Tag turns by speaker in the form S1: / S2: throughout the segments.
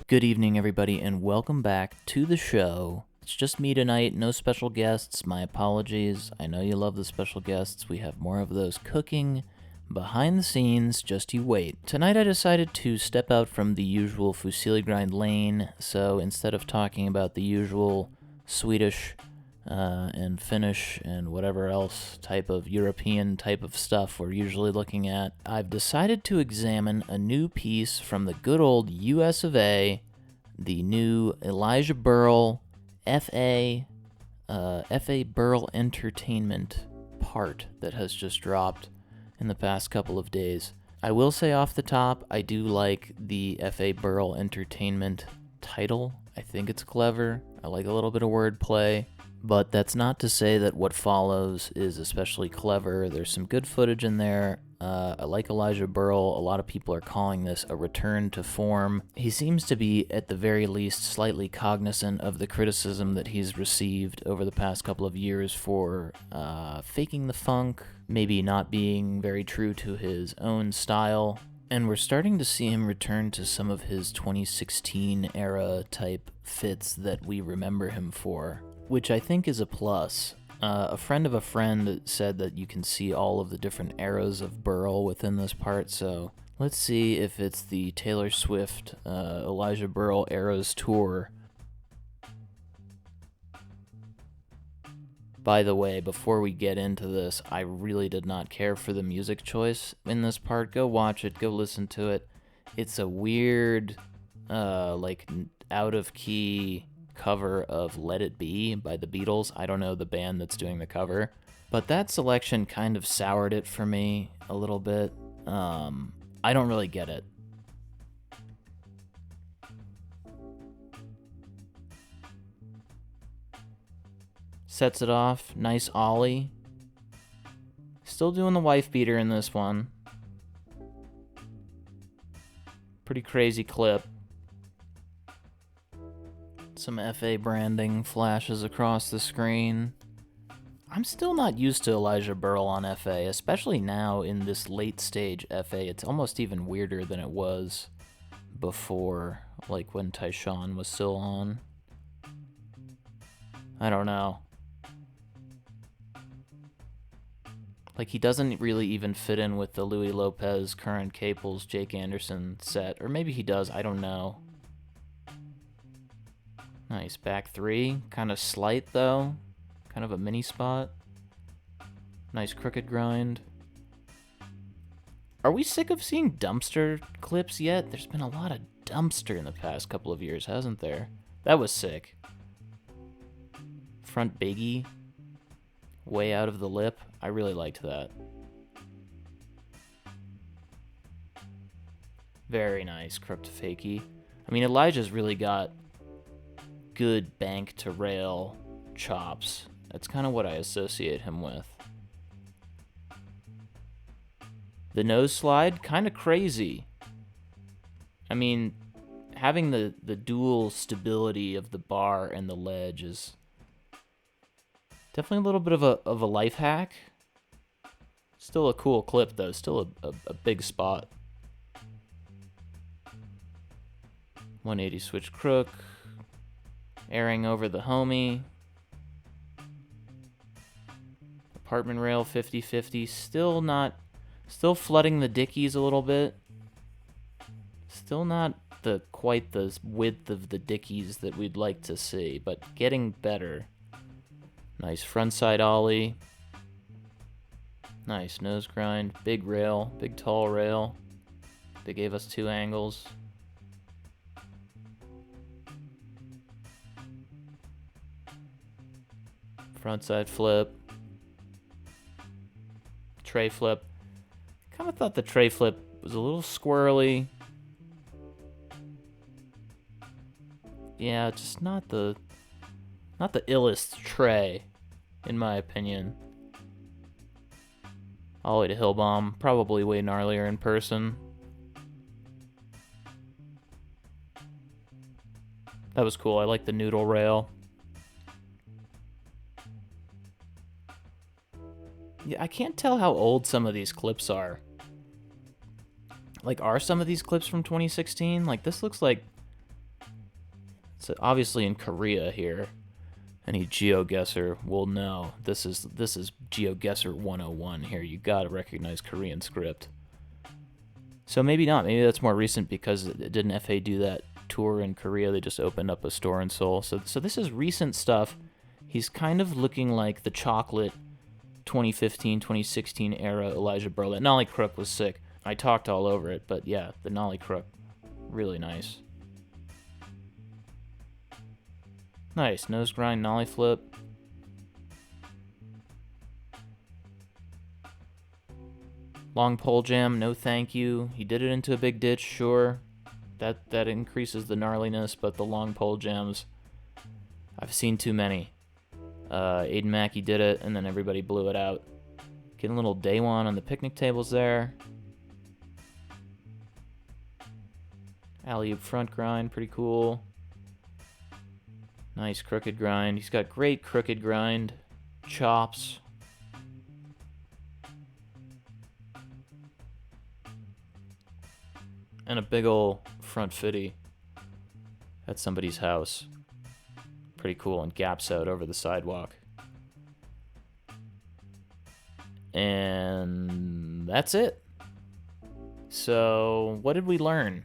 S1: Good evening, everybody, and welcome back to the show. It's just me tonight, no special guests. My apologies. I know you love the special guests. We have more of those cooking behind the scenes. Just you wait. Tonight I decided to step out from the usual Fusilli grind lane, so instead of talking about the usual Swedish and Finnish and whatever else type of European type of stuff we're usually looking at, I've decided to examine a new piece from the good old US of A, the new Elijah Berle F.A. Berle Entertainment part that has just dropped in the past couple of days. I will say off the top, I do like the F.A. Berle Entertainment title. I think it's clever. I like a little bit of wordplay. But that's not to say that what follows is especially clever. There's some good footage in there. I like Elijah Berle. A lot of people are calling this a return to form. He seems to be, at the very least, slightly cognizant of the criticism that he's received over the past couple of years for faking the funk, maybe not being very true to his own style. And we're starting to see him return to some of his 2016 era type fits that we remember him for, which I think is a plus. A friend of a friend said that you can see all of the different eras of Berle within this part, so let's see if it's the Taylor Swift Elijah Berle Eras Tour. By the way, before we get into this, I really did not care for the music choice in this part. Go watch it, go listen to it. It's a weird, out of key cover of Let It Be by the Beatles. I don't know the band that's doing the cover, but that selection kind of soured it for me a little bit. I don't really get it. Sets it off, nice ollie. Still doing the wife beater in this one. Pretty crazy clip. Some FA branding flashes across the screen. I'm still not used to Elijah Berle on FA, especially now in this late stage FA. It's almost even weirder than it was before, like when Tyshawn was still on. I don't know. Like, he doesn't really even fit in with the Louis Lopez, Current Caples, Jake Anderson set. Or maybe he does, I don't know. Nice, back three. Kind of slight, though. Kind of a mini spot. Nice crooked grind. Are we sick of seeing dumpster clips yet? There's been a lot of dumpster in the past couple of years, hasn't there? That was sick. Front biggie. Way out of the lip. I really liked that. Very nice, crooked fakie. I mean, Elijah's really got good bank to rail chops. That's kind of what I associate him with. The nose slide, kind of crazy. I mean, having the dual stability of the bar and the ledge is definitely a little bit of a life hack. Still a cool clip, though. Still a big spot. 180 switch crook. Airing over the homie. Apartment rail 50-50. Still flooding the dickies a little bit. Still not quite the width of the dickies that we'd like to see, but getting better. Nice frontside ollie. Nice nose grind. Big rail. Big tall rail. They gave us two angles. Frontside flip. Tray flip. Kind of thought the tray flip was a little squirrely. Yeah, just not the illest tray, in my opinion. All the way to hill bomb, probably way gnarlier in person. That was cool. I like the noodle rail. Yeah, I can't tell how old some of these clips are. Like, are some of these clips from 2016? Like, this looks like it's obviously in Korea here. Any GeoGuessr will know this is GeoGuessr 101 here. You gotta recognize Korean script. So maybe not. Maybe that's more recent because didn't FA do that tour in Korea? They just opened up a store in Seoul. So this is recent stuff. He's kind of looking like the chocolate 2015, 2016 era Elijah Berle. Nollie Crook was sick. I talked all over it, but yeah, the Nollie Crook, really nice. Nice, nose grind, nollie flip. Long pole jam, no thank you. He did it into a big ditch, sure. That increases the gnarliness, but the long pole jams, I've seen too many. Aiden Mackey did it, and then everybody blew it out. Getting a little day one on the picnic tables there. Alley-oop front grind, pretty cool. Nice crooked grind. He's got great crooked grind chops. And a big ol' front fitty at somebody's house. Pretty cool, and gaps out over the sidewalk. And that's it. So, what did we learn?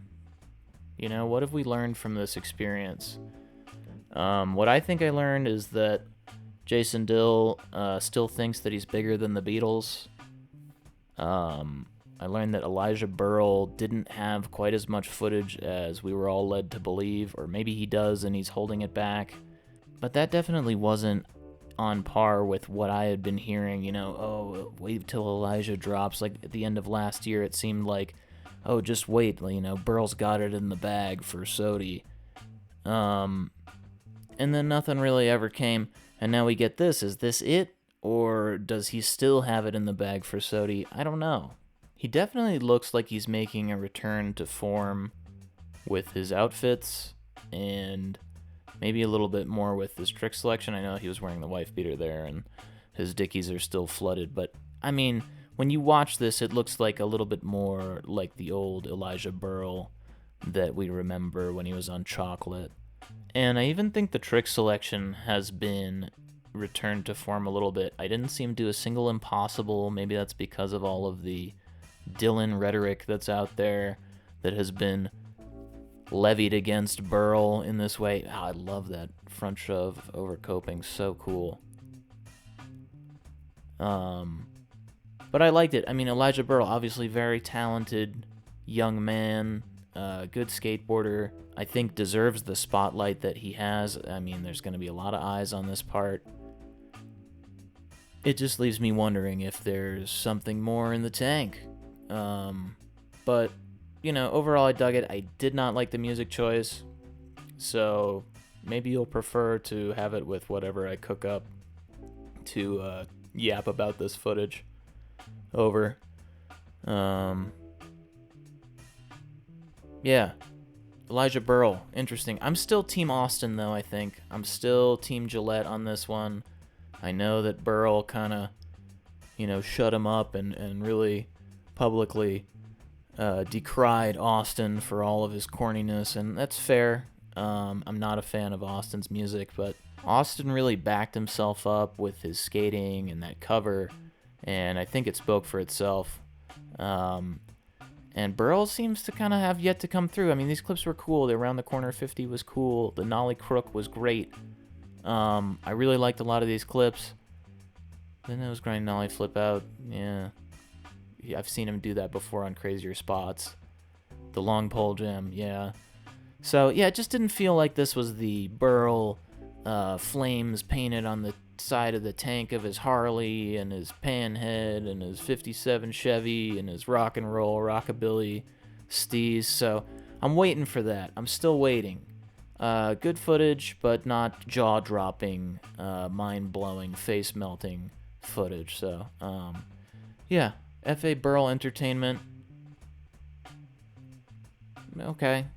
S1: You know, what have we learned from this experience? What I think I learned is that Jason Dill still thinks that he's bigger than the Beatles. I learned that Elijah Berle didn't have quite as much footage as we were all led to believe, or maybe he does and he's holding it back. But that definitely wasn't on par with what I had been hearing, you know, oh, wait till Elijah drops. Like at the end of last year, it seemed like, oh, just wait, you know, Burl's got it in the bag for Sodi. And then nothing really ever came, and now we get this. Is this it? Or does he still have it in the bag for Sodi? I don't know. He definitely looks like he's making a return to form with his outfits, and maybe a little bit more with his trick selection. I know he was wearing the wife beater there, and his dickies are still flooded, but, I mean, when you watch this, it looks like a little bit more like the old Elijah Berle that we remember when he was on Chocolate. And I even think the trick selection has been returned to form a little bit. I didn't see him do a single impossible. Maybe that's because of all of the Dylan rhetoric that's out there that has been levied against Berle in this way. Oh, I love that front shove over coping. So cool. But I liked it. I mean, Elijah Berle, obviously very talented young man, good skateboarder. I think deserves the spotlight that he has. I mean, there's going to be a lot of eyes on this part. It just leaves me wondering if there's something more in the tank. But, you know, overall I dug it. I did not like the music choice. So maybe you'll prefer to have it with whatever I cook up to yap about this footage over. Yeah. Elijah Berle, interesting. I'm still Team Austin, though, I think. I'm still Team Gillette on this one. I know that Berle kind of, you know, shut him up and really publicly decried Austin for all of his corniness, and that's fair. I'm not a fan of Austin's music, but Austin really backed himself up with his skating and that cover, and I think it spoke for itself. And Berle seems to kind of have yet to come through. I mean, these clips were cool. The Around the Corner 50 was cool. The Nollie Crook was great. I really liked a lot of these clips. Then it was grind Nollie flip out. Yeah. I've seen him do that before on crazier spots. The long pole jam, yeah. So, yeah, it just didn't feel like this was the Berle flames painted on the side of the tank of his Harley and his panhead and his 57 Chevy and his rock and roll rockabilly steez. So I'm waiting for that. I'm still waiting. Good footage, but not jaw-dropping, mind-blowing, face-melting footage. So, yeah, F.A. Berle Entertainment. Okay.